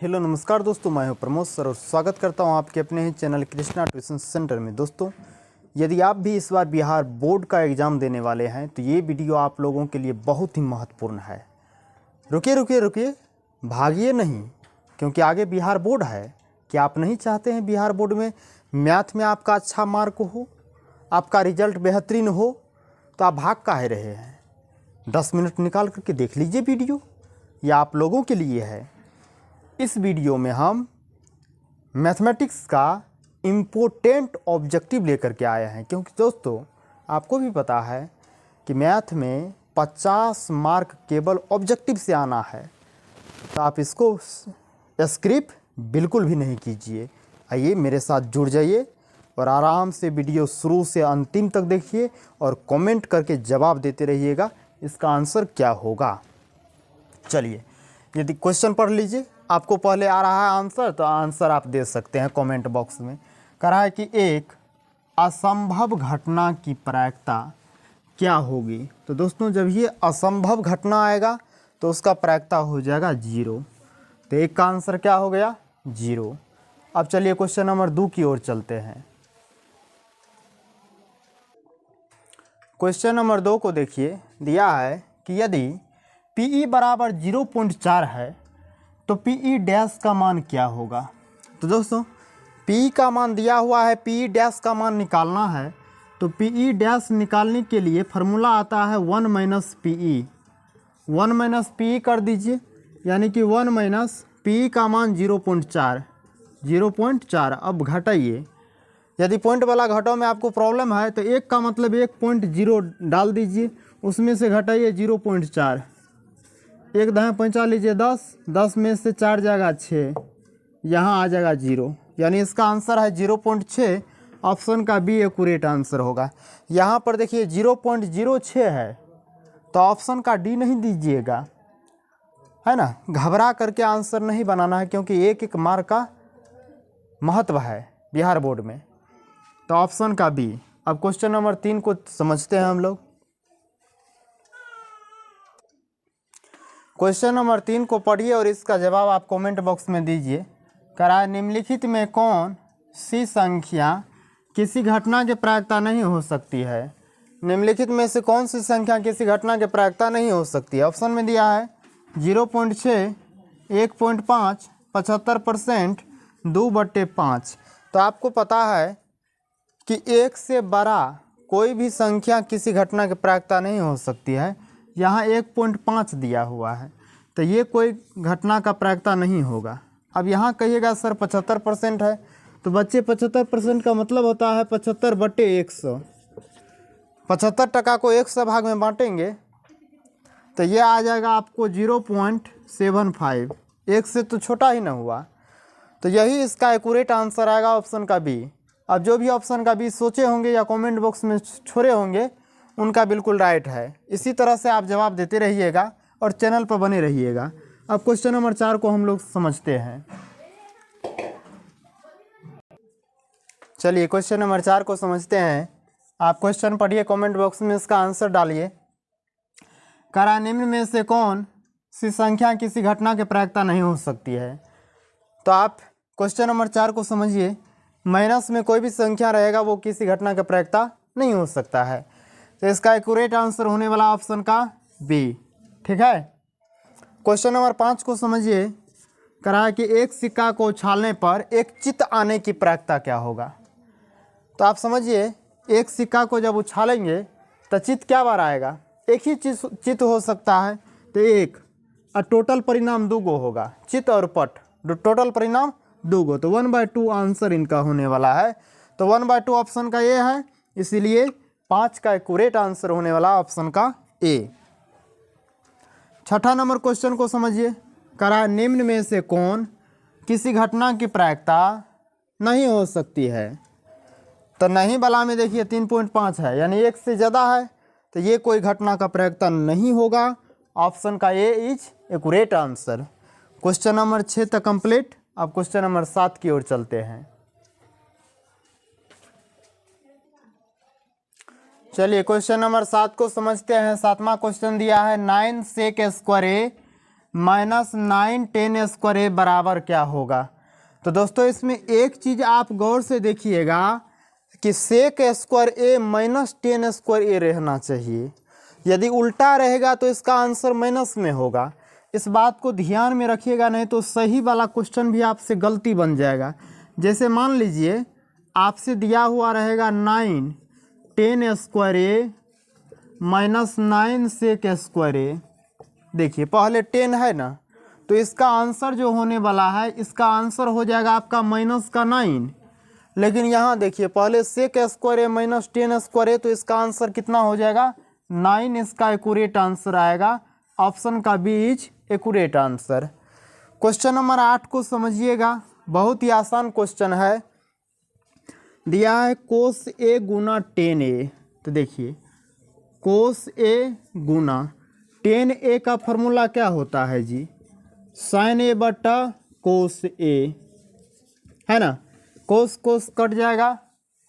Hello नमस्कार दोस्तों, मैं हूं प्रमोद सर और स्वागत करता हूं आपके अपने ही चैनल कृष्णा ट्यूशन सेंटर में। दोस्तों, यदि आप भी इस बार बिहार बोर्ड का एग्ज़ाम देने वाले हैं तो ये वीडियो आप लोगों के लिए बहुत ही महत्वपूर्ण है। रुकिए रुकिए रुकिए, भागिए नहीं, क्योंकि आगे बिहार बोर्ड है। क्या आप नहीं चाहते हैं बिहार बोर्ड में मैथ में आपका अच्छा मार्क हो, आपका रिजल्ट बेहतरीन हो? तो आप भाग काहे रहे हैं? 10 मिनट निकाल करके देख लीजिए वीडियो, यह आप लोगों के लिए है। इस वीडियो में हम मैथमेटिक्स का इम्पोर्टेंट ऑब्जेक्टिव लेकर के आए हैं, क्योंकि दोस्तों आपको भी पता है कि मैथ में 50 मार्क केवल ऑब्जेक्टिव से आना है। तो आप इसको स्किप बिल्कुल भी नहीं कीजिए। आइए मेरे साथ जुड़ जाइए और आराम से वीडियो शुरू से अंतिम तक देखिए और कमेंट करके जवाब देते रहिएगा इसका आंसर क्या होगा। चलिए, यदि क्वेश्चन पढ़ लीजिए, आपको पहले आ रहा है आंसर तो आंसर आप दे सकते हैं कमेंट बॉक्स में। कह रहा है कि एक असंभव घटना की प्रायिकता क्या होगी। तो दोस्तों, जब ये असंभव घटना आएगा तो उसका प्रायिकता हो जाएगा 0। तो एक का आंसर क्या हो गया? 0। अब चलिए क्वेश्चन नंबर 2 की ओर चलते हैं। क्वेश्चन नंबर 2 को देखिए, दिया है कि यदि PE बराबर 0.4 है तो PE डैश का मान क्या होगा। तो दोस्तों, PE का मान दिया हुआ है, PE डैश का मान निकालना है। तो PE डैश निकालने के लिए फार्मूला आता है 1 माइनस PE। 1 माइनस PE कर दीजिए, यानी कि 1 माइनस PE का मान 0.4। 0.4 अब घटाइए। यदि पॉइंट वाला घटाओ में आपको प्रॉब्लम है तो एक का मतलब 1.0 डाल दीजिए, उसमें से घटाइए 0.4। एक दहें 5 लीजिए 10, 10 में से 4 जाएगा 6, यहाँ आ जाएगा 0, यानी इसका आंसर है 0.6। ऑप्शन का बी एक्यूरेट आंसर होगा। यहाँ पर देखिए 0.06 है तो ऑप्शन का डी नहीं दीजिएगा, है ना। घबरा करके आंसर नहीं बनाना है, क्योंकि एक एक मार्क का महत्व है बिहार बोर्ड में। तो ऑप्शन का बी। अब क्वेश्चन नंबर 3 को समझते हैं हम लोग। क्वेश्चन नंबर 3 को पढ़िए और इसका जवाब आप कमेंट बॉक्स में दीजिए। करा निम्नलिखित में कौन सी संख्या किसी घटना की प्रायिकता नहीं हो सकती है। निम्नलिखित में से कौन सी संख्या किसी घटना की प्रायिकता नहीं हो सकती है। ऑप्शन में दिया है 0.6, 1.5, 75%, 2/5। तो आपको पता है कि 1 से बड़ा कोई भी संख्या किसी घटना की प्रायिकता नहीं हो सकती है। यहाँ 1.5 दिया हुआ है तो ये कोई घटना का प्रायिकता नहीं होगा। अब यहाँ कहिएगा सर 75% है, तो बच्चे 75% का मतलब होता है 75/100। 75% को 100 भाग में बांटेंगे तो ये आ जाएगा आपको 0.75। 1 से तो छोटा ही ना हुआ, तो यही इसका एक्यूरेट आंसर आएगा, ऑप्शन का बी। अब जो भी ऑप्शन का बी सोचे होंगे या कमेंट बॉक्स में छोड़े होंगे उनका बिल्कुल राइट है। इसी तरह से आप जवाब देते रहिएगा और चैनल पर बने रहिएगा। अब क्वेश्चन नंबर 4 को हम लोग समझते हैं। चलिए क्वेश्चन नंबर 4 को समझते हैं। आप क्वेश्चन पढ़िए, कमेंट बॉक्स में इसका आंसर डालिए। करा निम्न में से कौन सी संख्या किसी घटना की प्रायिकता नहीं हो सकती है। तो आप क्वेश्चन नंबर 4 को समझिए। माइनस में कोई भी संख्या रहेगा वो किसी घटना की प्रायिकता नहीं हो सकता है, तो इसका एक्यूरेट आंसर होने वाला ऑप्शन का बी। ठीक है। क्वेश्चन नंबर 5 को समझिए। करा कि एक सिक्का को उछालने पर एक चित्त आने की प्रायिकता क्या होगा। तो आप समझिए, एक सिक्का को जब उछालेंगे तो चित्त क्या बार आएगा? एक ही चित्त हो सकता है, तो एक, और टोटल परिणाम 2 होगा, चित्त और पट, टोटल परिणाम 2। तो 1/2 आंसर इनका होने वाला है। तो 1/2 ऑप्शन का ए है, इसीलिए 5 का एक्यूरेट आंसर होने वाला ऑप्शन का ए। छठा नंबर क्वेश्चन को समझिए। करा निम्न में से कौन किसी घटना की प्रायिकता नहीं हो सकती है। तो नहीं वाला में देखिए 3.5 है, यानी 1 से ज़्यादा है, तो ये कोई घटना का प्रायिकता नहीं होगा। ऑप्शन का A is accurate answer. Question number 6 तक कंप्लीट। अब क्वेश्चन नंबर 7 की ओर चलते हैं। चलिए क्वेश्चन नंबर 7 को समझते हैं। 7वां क्वेश्चन दिया है 9 sec² -9 tan स्क्वायर ए बराबर क्या होगा। तो दोस्तों इसमें एक चीज़ आप गौर से देखिएगा कि सेक square A minus ten square ए रहना चाहिए। यदि उल्टा रहेगा तो इसका आंसर माइनस में होगा। इस बात को ध्यान में रखिएगा, नहीं तो सही वाला क्वेश्चन भी आपसे गलती बन जाएगा। जैसे मान लीजिए आपसे दिया हुआ रहेगा 9 tan स्क्वायर ए -9 सेक स्क्वायर ए। देखिए पहले 10 है ना, तो इसका आंसर जो होने वाला है, इसका आंसर हो जाएगा आपका -9। लेकिन यहाँ देखिए पहले sec square A minus 10 square A, तो इसका आंसर कितना हो जाएगा 9। इसका एक्यूरेट आंसर आएगा। ऑप्शन का B is accurate answer. Question number 8 को समझिएगा, बहुत ही आसान क्वेश्चन है। दिया है कोस ए गुना टेन ए। तो देखिए कोस ए गुना टेन ए का फॉर्मूला क्या होता है जी, साइन ए बटा कोस ए, है ना। कोस कोस कट जाएगा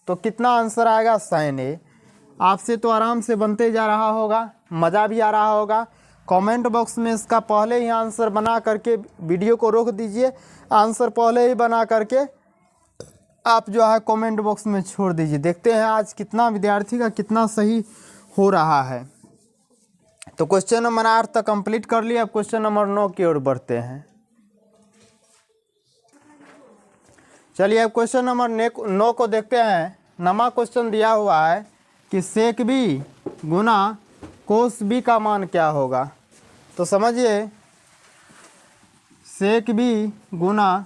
तो कितना आंसर आएगा साइन ए। आपसे तो आराम से बनते जा रहा होगा, मज़ा भी आ रहा होगा। कमेंट बॉक्स में इसका पहले ही आंसर बना करके वीडियो को रोक दीजिए, आंसर पहले ही बना करके आप जो है कमेंट बॉक्स में छोड़ दीजिए। देखते हैं आज कितना विद्यार्थी का कितना सही हो रहा है। तो क्वेश्चन नंबर 8 तक कंप्लीट कर लिया। अब क्वेश्चन नंबर 9 की ओर बढ़ते हैं। चलिए अब क्वेश्चन नंबर 9 को देखते हैं। नमा क्वेश्चन दिया हुआ है कि सेक बी गुना कोस बी का मान क्या होगा। तो समझिए सेक बी गुना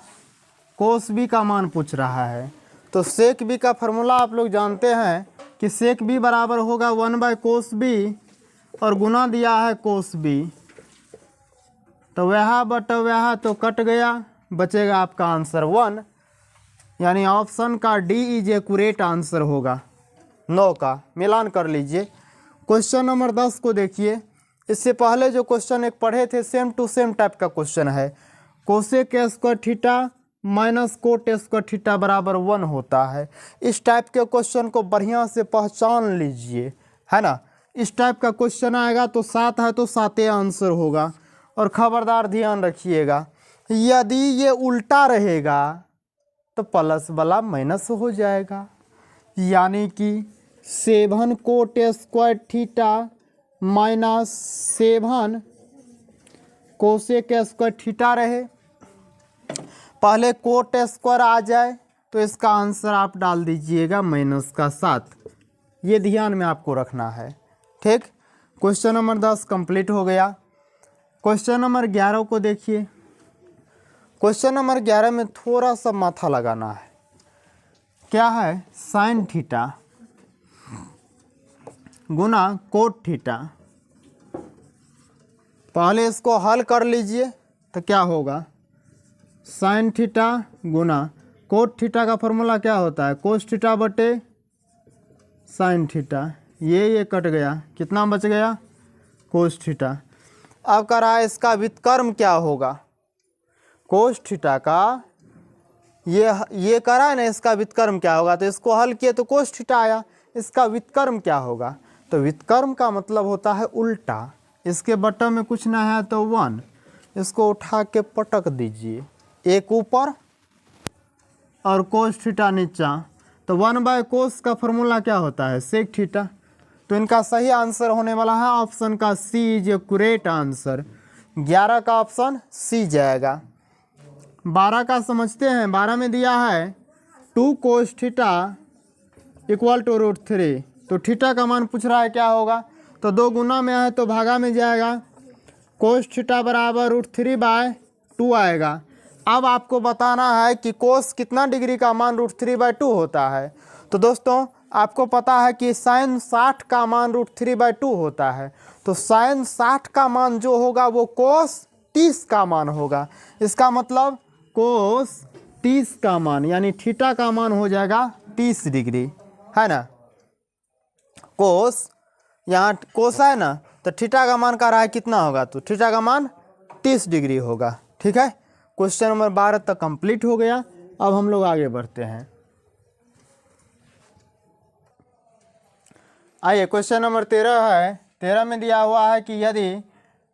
कोस बी का मान पूछ रहा है। तो सेक बी का फॉर्मूला आप लोग जानते हैं कि सेक बी बराबर होगा 1/कोस बी और गुना दिया है कोस बी। तो वह बटा वह तो कट गया, बचेगा आपका आंसर 1, यानी ऑप्शन का डी इज एक्यूरेट आंसर होगा 9 का। मिलान कर लीजिए। क्वेश्चन नंबर 10 को देखिए। इससे पहले जो क्वेश्चन एक पढ़े थे सेम टू सेम टाइप का क्वेश्चन है। Cosec square theta minus cot square theta बराबर 1 होता है। इस टाइप के क्वेश्चन को बढ़िया से पहचान लीजिए, है ना। इस टाइप का क्वेश्चन आएगा तो 7 है तो 7 आंसर होगा। और खबरदार ध्यान रखिएगा, यदि ये उल्टा रहेगा तो प्लस वाला माइनस हो जाएगा, यानी कि 7 coat square theta minus 7 cosec square theta रहे। पहले कोट स्क्वायर आ जाए तो इसका आंसर आप डाल दीजिएगा -7। ये ध्यान में आपको रखना है, ठीक। क्वेश्चन नंबर 10 कंप्लीट हो गया। क्वेश्चन नंबर 11 को देखिए। क्वेश्चन नंबर 11 में थोड़ा सा माथा लगाना है। क्या है, साइन थीटा गुना कोट थीटा। पहले इसको हल कर लीजिए तो क्या होगा, साइन थीटा गुना कोट थीटा का फॉर्मूला क्या होता है, कोस थीटा बटे साइन थीटा। ये कट गया, कितना बच गया, कोस थीटा। अब कह रहा है इसका व्युत्क्रम क्या होगा, कोस थीटा का ये कह रहा है ना, इसका व्युत्क्रम क्या होगा। तो इसको हल किए तो कोस थीटा आया, इसका व्युत्क्रम क्या होगा। तो व्युत्क्रम का मतलब होता है उल्टा। इसके बटन में कुछ ना है तो 1, इसको उठा के पटक दीजिए, एक ऊपर और कोस थीटा नीचा। तो 1/कोस का फॉर्मूला क्या होता है, सेक थीटा। तो इनका सही आंसर होने वाला है ऑप्शन का सी इज एक्यूरेट आंसर। 11 का ऑप्शन सी जाएगा। 12 का समझते हैं। 12 में दिया है 2 कोस थीटा इक्वल टू √3। तो थीटा का मान पूछ रहा है क्या होगा। तो 2 गुना में है तो भागा में जाएगा, कोस थीटा बराबर √3/2 आएगा। अब आपको बताना है कि कोस कितना डिग्री का मान √3/2 होता है। तो दोस्तों आपको पता है कि साइन 60 का मान √3/2 होता है। तो साइन 60 का मान जो होगा वो कोस 30 का मान होगा। इसका मतलब कोस 30 का मान, यानी थीटा का मान हो जाएगा 30 डिग्री, है ना। कोस, यहाँ कोस है ना, तो थीटा का मान का रहा है कितना होगा, तो थीटा का मान 30 डिग्री होगा, ठीक है। क्वेश्चन नंबर 12 तक कंप्लीट हो गया। अब हम लोग आगे बढ़ते हैं। आइए क्वेश्चन नंबर 13 है। 13 में दिया हुआ है कि यदि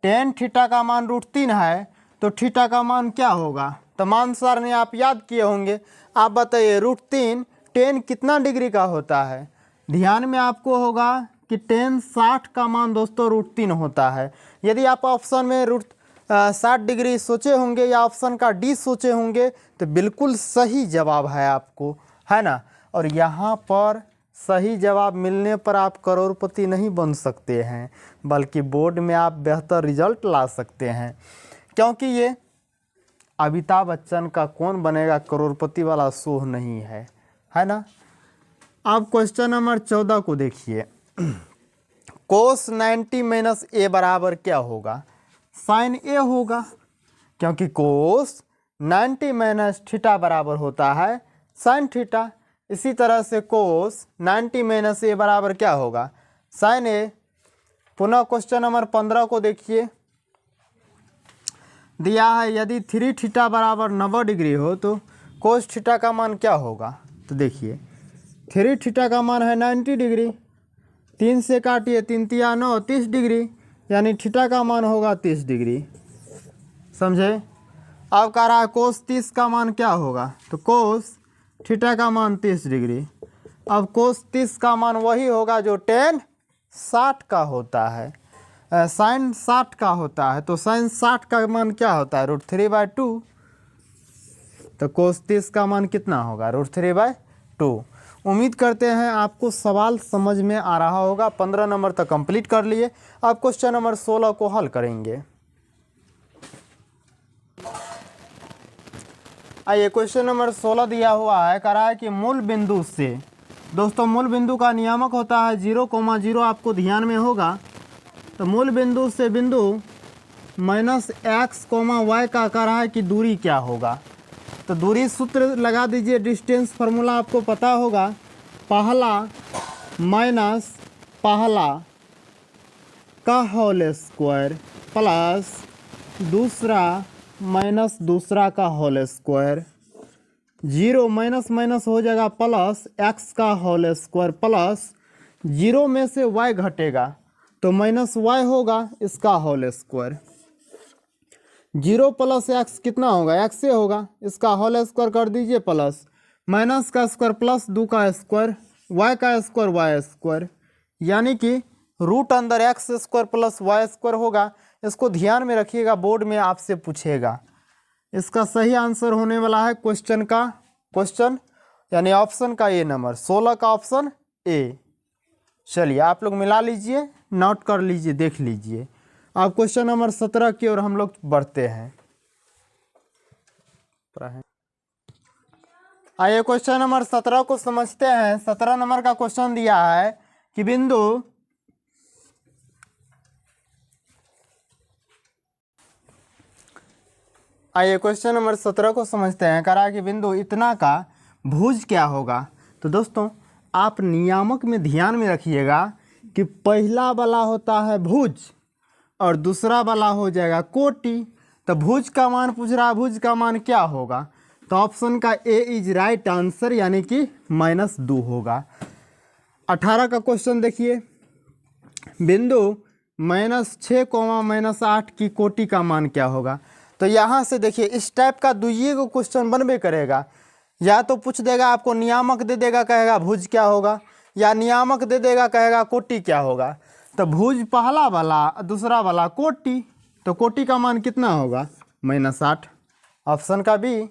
टेन थीटा का मान √3 है तो थीटा का मान क्या होगा? तो मान सारणी आप याद किए होंगे। आप बताइए √3 टेन कितना डिग्री का होता है? ध्यान में आपको होगा कि टेन 60 का मान दोस्तों √3 होता है। यदि आप ऑप्शन में 60 डिग्री सोचे होंगे या ऑप्शन का डी सोचे होंगे तो बिल्कुल सही जवाब है आपको, है ना। और यहाँ पर सही जवाब मिलने पर आप करोड़पति नहीं बन सकते हैं, बल्कि बोर्ड में आप बेहतर रिजल्ट ला सकते हैं, क्योंकि ये अमिताभ बच्चन का कौन बनेगा करोड़पति वाला शो नहीं है ना। अब क्वेश्चन नंबर 14 को देखिए। कोस 90 माइनस ए बराबर क्या होगा? साइन ए होगा, क्योंकि कोस 90 माइनस थीटा बराबर होता है साइन थीटा। इसी तरह से कोस 90 माइनस ए बराबर क्या होगा? साइन ए। पुनः क्वेश्चन नंबर 15 को देखिए। दिया है यदि 3 थीटा बराबर 90 डिग्री हो तो कोस थीटा का मान क्या होगा? तो देखिए 3 थीटा का मान है 90 डिग्री, 3 से काटिए 3 तिया 9 30 डिग्री, यानी थीटा का मान होगा 30 डिग्री। समझे? अब कह रहा है कोस 30 का मान क्या होगा? तो कोस थीटा का मान 30 डिग्री। अब कोस 30 का मान वही होगा जो टेन 60 का होता है, साइन 60 का होता है। तो साइन 60 का मान क्या होता है? √3/2। तो कोस 30 का मान कितना होगा? √3/2। उम्मीद करते हैं आपको सवाल समझ में आ रहा होगा। 15 नंबर तक कंप्लीट कर लिए। अब क्वेश्चन नंबर 16 को हल करेंगे। आइए क्वेश्चन नंबर 16 दिया हुआ है, कह रहा है कि मूल बिंदु से, दोस्तों मूल बिंदु का नियामक होता है 0,0, आपको ध्यान में होगा। तो मूल बिंदु से बिंदु -x, y का कह रहा है कि दूरी क्या होगा? तो दूरी सूत्र लगा दीजिए, डिस्टेंस फार्मूला आपको पता होगा। पहला माइनस पहला का होल स्क्वायर प्लस दूसरा माइनस दूसरा का होल स्क्वायर, 0 माइनस माइनस हो जाएगा प्लस x का होल स्क्वायर प्लस 0 में से y घटेगा तो माइनस y होगा इसका होल स्क्वायर। 0 प्लस x कितना होगा? x से होगा, इसका होल स्क्वायर कर दीजिए प्लस माइनस का स्क्वायर प्लस 2 का स्क्वायर, y का स्क्वायर y स्क्वायर, यानी कि रूट अंदर x square plus y square होगा। इसको ध्यान में रखिएगा, बोर्ड में आपसे पूछेगा। इसका सही आंसर होने वाला है क्वेश्चन यानी ऑप्शन का ए नंबर 16 का ऑप्शन ए। चलिए आप लोग मिला लीजिए, नोट कर लीजिए, देख लीजिए। अब क्वेश्चन नंबर 17 की ओर हम लोग बढ़ते हैं। आइए क्वेश्चन नंबर 17 को समझते हैं। 17 नंबर का क्वेश्चन दिया है कि बिंदु आइए क्वेश्चन नंबर 17 को समझते हैं। कह रहा है कि बिंदु इतना का भुज क्या होगा? तो दोस्तों आप नियामक में ध्यान में रखिएगा कि पहला वाला होता है भुज और दूसरा वाला हो जाएगा कोटि। तो भुज का मान पूछ रहा है, भुज का मान क्या होगा? तो ऑप्शन का ए इज राइट आंसर, यानी कि -2 होगा। 18 का क्वेश्चन देखिए। बिंदु -6, -8 की कोटि का मान क्या होगा? तो यहाँ से देखिए इस टाइप का दुइये को क्वेश्चन बनबे करेगा। या तो पूछ देगा आपको नियामक दे देगा, कहेगा भुज क्या होगा, या नियामक दे देगा कहेगा कोटि क्या होगा। तो भुज पहला वाला, दूसरा वाला कोटि, तो कोटि का मान कितना होगा? -8, ऑप्शन का बी।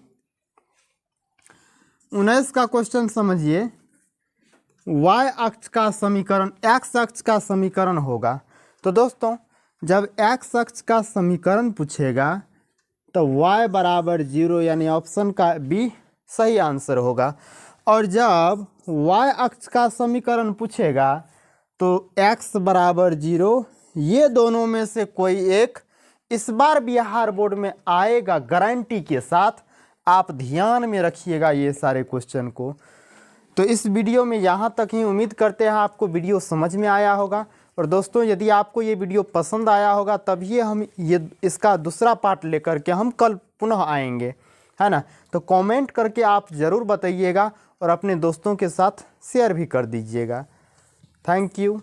19 का क्वेश्चन समझिए। y अक्ष का समीकरण x अक्ष का समीकरण होगा। तो दोस्तों जब x अक्ष का समीकरण पूछेगा तो y बराबर 0, यानी ऑप्शन का बी सही आंसर होगा। और जब y अक्ष का समीकरण पूछेगा तो x बराबर 0, ये दोनों में से कोई एक इस बार बिहार बोर्ड में आएगा गारंटी के साथ। आप ध्यान में रखिएगा ये सारे क्वेश्चन को। तो इस वीडियो में यहाँ तक ही। उम्मीद करते हैं आपको वीडियो समझ में आया होगा। और दोस्तों यदि आपको ये वीडियो पसंद आया होगा तभी हम इसका दूसरा पार्ट लेकर के हम कल पुनः आएंगे, है ना। तो कमेंट करके आप ज़रूर बताइएगा और अपने दोस्तों के साथ शेयर भी कर दीजिएगा। Thank you.